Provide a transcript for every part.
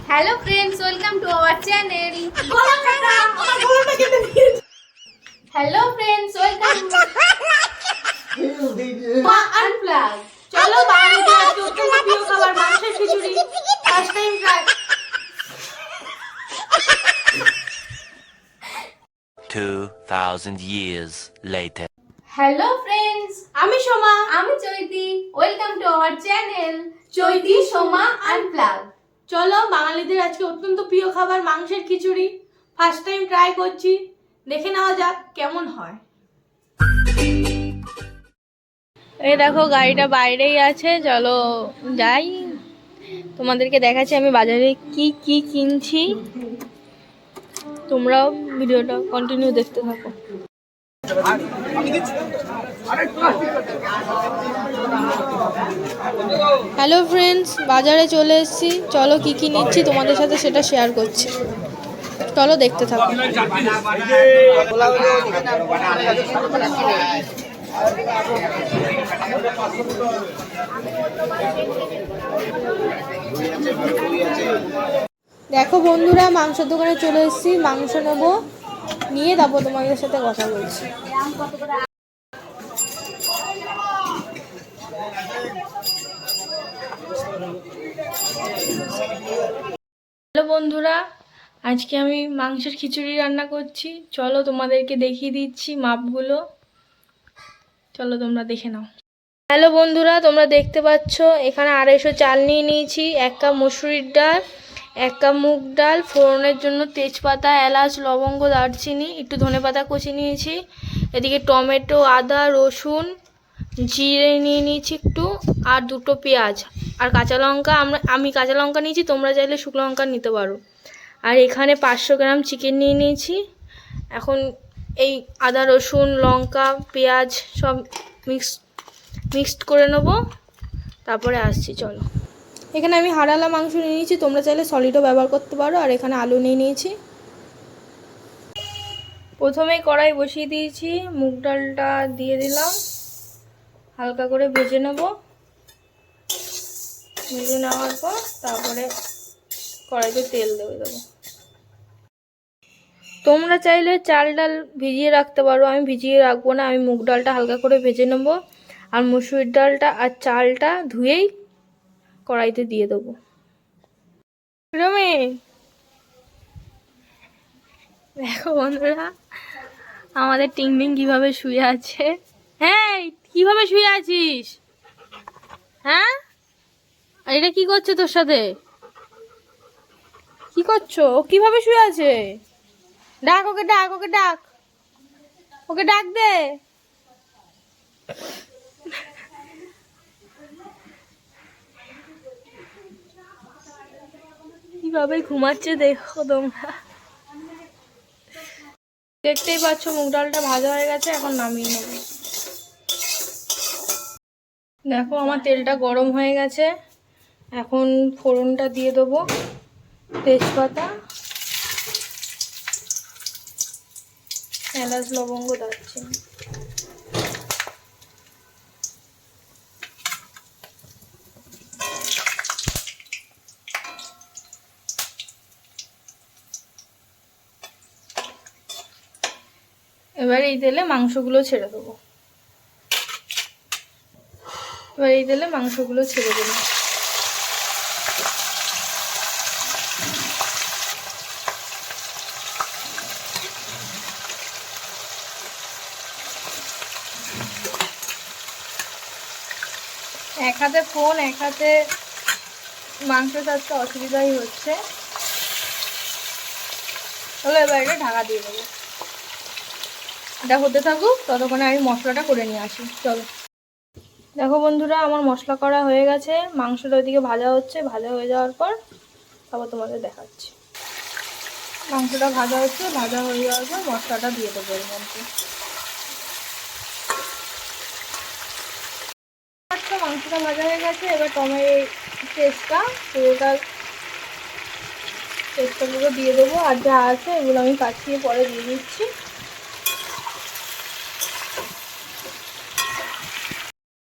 Hello friends, welcome to our channel. Hello friends, welcome to Ma Unplug. চলো বাঙালিদের আজকে অত্যন্ত প্রিয় খাবার মাংসের খিচুড়ি first time try. 2000 years later. Hello friends, আমি সোমা, আমি Chaiti. Welcome to our channel Chaiti Soma unplug. চলো বাঙালিদের আজকে অত্যন্ত প্রিয় খাবার মাংসের খিচুড়ি ফার্স্ট টাইম ট্রাই করছি, দেখে নেওয়া যাক কেমন হয়। এই দেখো গাড়িটা বাইরেই আছে, চলো যাই, তোমাদেরকে দেখাচ্ছি আমি বাজারে কি কি কিনছি। তোমরাও ভিডিওটা কন্টিনিউ দেখতে থাকো। হ্যালো ফ্রেন্ডস, বাজারে চলে এসেছি, চলো কি কি নিচ্ছি তোমাদের সাথে সেটা শেয়ার করছি, চলো দেখতে থাকো। দেখো বন্ধুরা, মাংসের দোকানে চলে এসেছি, মাংস নেবো, নিয়ে তারপর তোমাদের সাথে কথা বলছি। হ্যালো বন্ধুরা, আজকে আমি মাংসের খিচুড়ি রান্না করছি, চলো তোমাদেরকে দেখিয়ে দিচ্ছি মাপগুলো, চলো তোমরা দেখে নাও। হ্যালো বন্ধুরা, তোমরা দেখতে পাচ্ছ এখানে 250 চাল নিয়ে নিয়েছি, 1 কাপ মসুরির ডাল, 1 কাপ মুগ ডাল, ফোড়নের জন্য তেজপাতা, এলাচ, লবঙ্গ, দারচিনি, একটু ধনেপাতা কুচি নিয়েছি, এদিকে টমেটো, আদা, রসুন, জিরে নিয়ে নিয়েছি একটু, আর 2টো পেঁয়াজ, আর কাঁচা লঙ্কা। আমি কাঁচা লঙ্কা নিয়েছি, তোমরা চাইলে শুকনো লঙ্কা নিতে পারো। আর এখানে 500 গ্রাম চিকেন নিয়ে নিয়েছি। এখন এই আদা, রসুন, লঙ্কা, পেঁয়াজ সব মিক্সড করে নেবো, তারপরে আসছি, চলো। এখানে আমি হাড়ালা মাংস নিয়ে নিয়েছি, তোমরা চাইলে সলিডও ব্যবহার করতে পারো। আর এখানে আলু নিয়ে নিয়েছি। প্রথমেই কড়াই বসিয়ে দিয়েছি, মুগ ডালটা দিয়ে দিলাম, হালকা করে ভেজে নেব। ভেজে নেওয়ার পর তারপরে কড়াইতে তেল দেবো। তোমরা চাইলে চাল ডাল ভিজিয়ে রাখতে পারো, আমি ভিজিয়ে রাখবো না, আমি মুগ ডালটা হালকা করে ভেজে নেবো, আর মসুরির ডালটা আর চালটা ধুয়েই কড়াইতে দিয়ে দেবো। দেখো বন্ধুরা, আমাদের টিংটিং কিভাবে শুয়ে আছে। হ্যাঁ, কিভাবে শুয়ে আছিস? হ্যাঁ, আর এটা কি করছে তোর সাথে? কি করছো? ও কিভাবে শুয়ে আছে? ডাক ওকে, ডাক ওকে, ডাক ওকে, ডাক দে। কিভাবে ঘুমাচ্ছে দেখো তোমরা, দেখতেই পাচ্ছ। মুগ ডালটা ভাজা হয়ে গেছে, এখন নামিয়ে নেব। দেখো আমার তেলটা গরম হয়ে গেছে, এখন ফোড়নটা দিয়ে দেবো, তেজপাতা, এলাচ, লবঙ্গ, দারচিনি। এবার এই তেলে মাংসগুলো ছেড়ে দেবো, এক হাতে ফোন, এক হাতে মাংস কাটতে অসুবিধাই হচ্ছে। তাহলে এবার এটা ঢাকা দিয়ে দেবো, এটা হতে থাকুক, ততক্ষণে আমি মশলাটা করে নিয়ে আসি, চলো। দেখো বন্ধুরা, আমার মশলা করা হয়ে গেছে, মাংসটা ওইদিকে ভাজা হচ্ছে, ভাজা হয়ে যাওয়ার পর তারপর তোমাদের দেখাচ্ছি। মাংসটা ভাজা হচ্ছে, ভাজা হয়ে যাওয়ার পর মশলাটা দিয়ে দেবো এর মধ্যে। মাংসটা ভাজা হয়ে গেছে, এবার পেস্টটাগুলো দিয়ে দেবো, আর যা আছে এগুলো আমি কাটিয়ে পরে দিয়ে দিচ্ছি।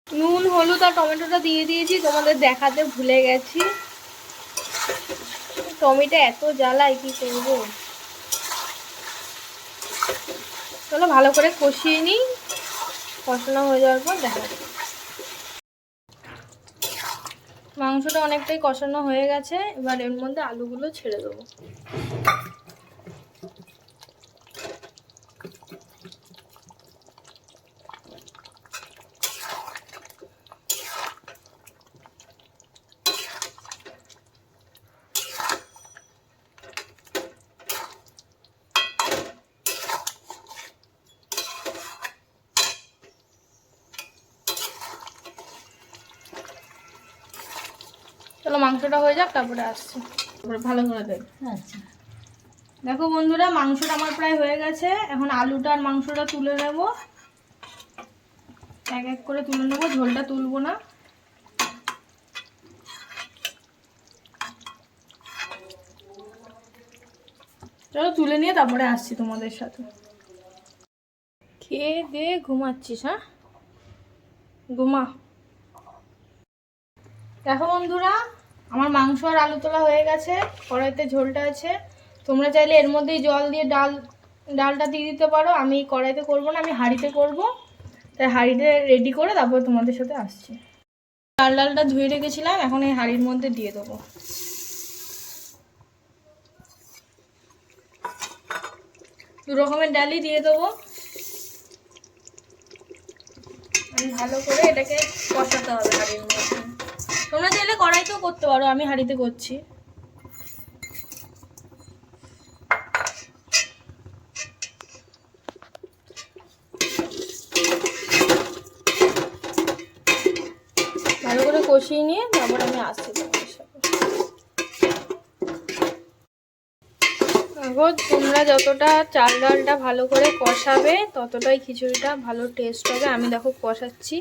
নুন, হলুদ আর টমেটোটা দিয়ে দিয়েছি, তোমাদের দেখাতে ভুলে গেছি। টমেটো এত জ্বালায়, কি করবো। চলো ভালো করে কষিয়ে নিই, কষানো হয়ে যাওয়ার পর দেখা যাবে। মাংসটা অনেকটাই কষানো হয়ে গেছে, এবার এর মধ্যে আলুগুলো ছেড়ে দেবো। চলো মাংসটা হয়ে যাক, তারপরে আসছি, তারপরে ভালো করে দেব। আচ্ছা, দেখো বন্ধুরা, মাংসটা আমার প্রায় হয়ে গেছে। এখন আলুটা আর মাংসটা তুলে নেব, এক এক করে তুলে নেবো, ঝোলটা তুলবো না। চলো তুলে নিয়ে তারপরে আসছি তোমাদের সাথে। খেয়ে দিয়ে ঘুমাচ্ছিস? হ্যাঁ, ঘুমা। দেখো বন্ধুরা, আমার মাংস আর আলু তোলা হয়ে গেছে, কড়াইতে ঝোলটা আছে। তোমরা চাইলে এর মধ্যেই জল দিয়ে ডালটা দিয়ে দিতে পারো। আমি কড়াইতে করব না, আমি হাঁড়িতে করব, তাই হাঁড়িতে রেডি করে তারপর তোমাদের সাথে আসছি। ডালটা ধুয়ে রেখেছিলাম, এখন এই হাঁড়ির মধ্যে দিয়ে দেবো। দু রকমের ডালই দিয়ে দেবো। ভালো করে এটাকে কষাতে হবে হাঁড়ির মধ্যে। তোমরা চাইলে কড়াইতেও করতে পারো, আমি হাঁড়িতে করছি। ভালো করে কষিয়ে নিয়ে তারপর আমি আসছি তোমাদের সাথে। এখন তোমরা যতটা চাল ডালটা ভালো করে কষাবে ততটাই খিচুড়িটা ভালো টেস্ট হবে। আমি দেখো কষাচ্ছি,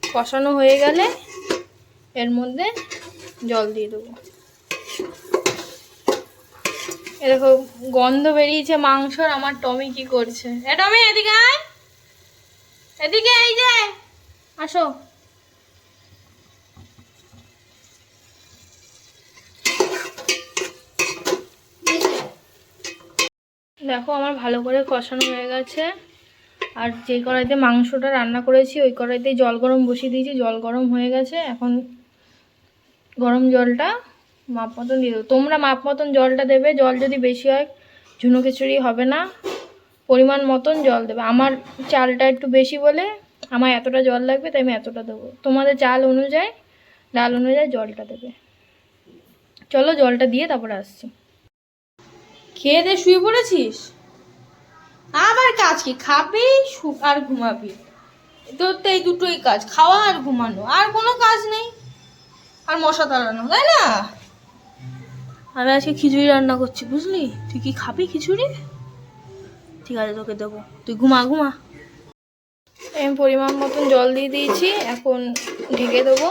কষানো হয়ে গেলে এর মধ্যে জল দিয়ে দেবো। এ দেখো গন্ধ বেরিয়েছে মাংসর। আমার টমি কি করছে? এ টমি, এদিকে আয়, এদিকে, এই যে আসো। দেখো আমার ভালো করে কষানো হয়ে গেছে। আর যে কড়াইতে মাংসটা রান্না করেছি ওই কড়াইতে জল গরম বসিয়ে দিয়েছি, জল গরম হয়ে গেছে। এখন গরম জলটা মাপ মতন দিয়ে দেবো। তোমরা মাপ মতন জলটা দেবে, জল যদি বেশি হয় ঝুনো খিচুড়ি হবে না, পরিমাণ মতন জল দেবে। আমার চালটা একটু বেশি বলে আমার এতটা জল লাগবে, তাই আমি এতটা দেবো। তোমাদের চাল অনুযায়ী, ডাল অনুযায়ী জলটা দেবে। চলো জলটা দিয়ে তারপরে আসছি। খেয়ে দিয়ে শুয়ে পড়েছিস? আবার কাজ কি? খাবি আর ঘুমাবি, তোর তো এই দুটোই কাজ, খাওয়া আর ঘুমানো, আর কোনো কাজ নেই। আর মশা তাড়ানো, তাই না? আমি আজকে খিচুড়ি রান্না করছি, বুঝলি? তুই কি খাবি খিচুড়ি? ঠিক আছে, তোকে দেবো, তুই ঘুমা ঘুমা। আমি পরিমাণ মতন জল দিয়ে দিয়েছি, এখন ঢেকে দেবো।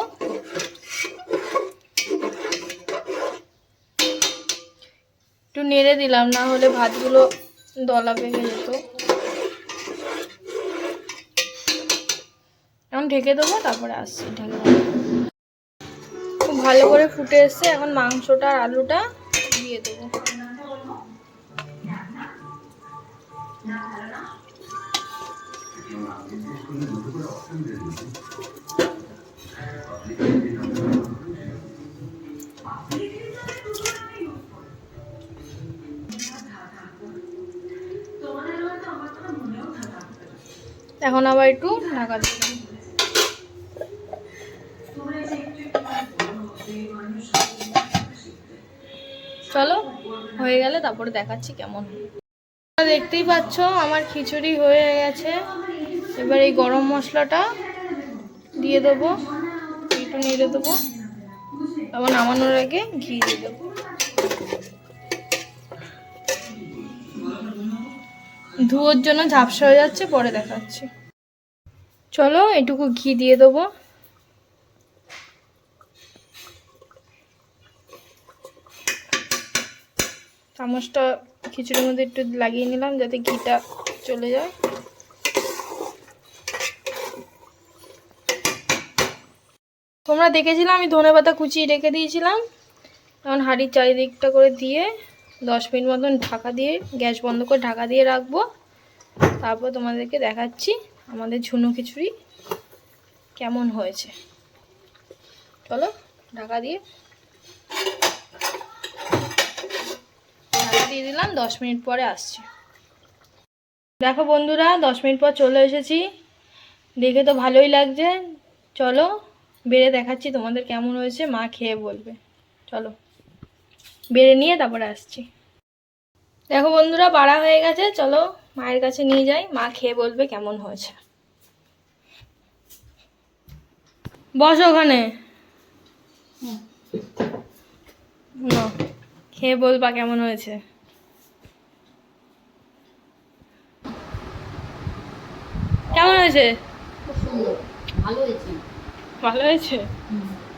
একটু নেড়ে দিলাম, না হলে ভাতগুলো দলা পেকে যেত। এখন ঢেকে দেবো, তারপরে আসছি। ঢেকে দেবো। খুব ভালো করে ফুটে এসছে, এখন মাংসটা আর আলুটা দিয়ে দেবো। এখন আবার একটু ঢাকা দিয়ে দেবো। চলো হয়ে গেলে তারপরে দেখাচ্ছি কেমন। দেখতেই পাচ্ছ আমার খিচুড়ি হয়ে গেছে। এবার এই গরম মশলাটা দিয়ে দেবো, একটু নেড়ে দেবো, আবার নামানোর আগে ঘি দিয়ে দেবো। ধুয়োর জন্য ঝাপসা হয়ে যাচ্ছে, পরে দেখাচ্ছি। চলো এটুকু ঘি দিয়ে দেবো। চামচটা খিচুড়ির মধ্যে একটু লাগিয়ে নিলাম যাতে ঘিটা চলে যায়। তোমরা দেখেছিলাম আমি ধনেপাতা কুচিয়ে রেখে দিয়েছিলাম, এখন হাঁড়ির চারিদিকটা করে দিয়ে 10 মিনিট মতন ঢাকা দিয়ে গ্যাস বন্ধ করে ঢাকা দিয়ে রাখবো। তারপর তোমাদেরকে দেখাচ্ছি আমাদের ঝুনো খিচুড়ি কেমন হয়েছে। চলো ঢাকা দিয়ে দিলাম, 10 মিনিট পরে আসছি। দেখো বন্ধুরা 10 মিনিট পর চলে এসেছি, দেখে তো ভালোই লাগছে। চলো বেড়ে দেখাচ্ছি তোমাদের কেমন হয়েছে, মা খেয়ে বলবে। চলো বেড়ে নিয়ে তারপরে আসছি। দেখো বন্ধুরা বাড়া হয়ে গেছে, চলো মায়ের কাছে নিয়ে যাই, মা খেয়ে বলবে কেমন হয়েছে। বসো ওখানে, না খেয়ে বলবা কেমন হয়েছে। কেমন হয়েছে? ভালো হয়েছে,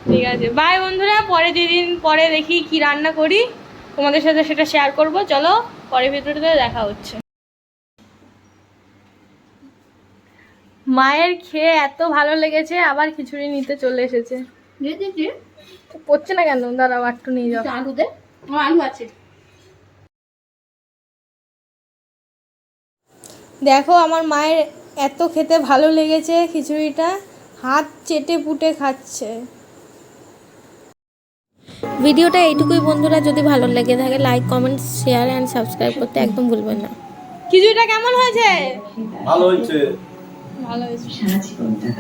ঠিক আছে। বাই বন্ধুরা, পরে যেদিন পরে দেখি কি রান্না করি তোমাদের সাথে সেটা শেয়ার করব। চলো পরের ভিডিওতে দেখা হচ্ছে। মায়ের খেয়ে এত ভালো লেগেছে আবার খিচুড়ি নিতে চলে এসেছে। পড়ছে না কেন, দাঁড়াও একটু নিয়ে যাও। আলু দে, আলু আছে। দেখো আমার মায়ের এত খেতে ভালো লেগেছে খিচুড়িটা, হাত চেটে পুটে খাচ্ছে। ভিডিওটা এইটুকুই বন্ধুরা, যদি ভালো লেগে থাকে like comment share and subscribe করতে একদম ভুলবেন না। খিচুড়িটা কেমন হয়েছে? ভালো হয়েছে। ভালো হয়েছে।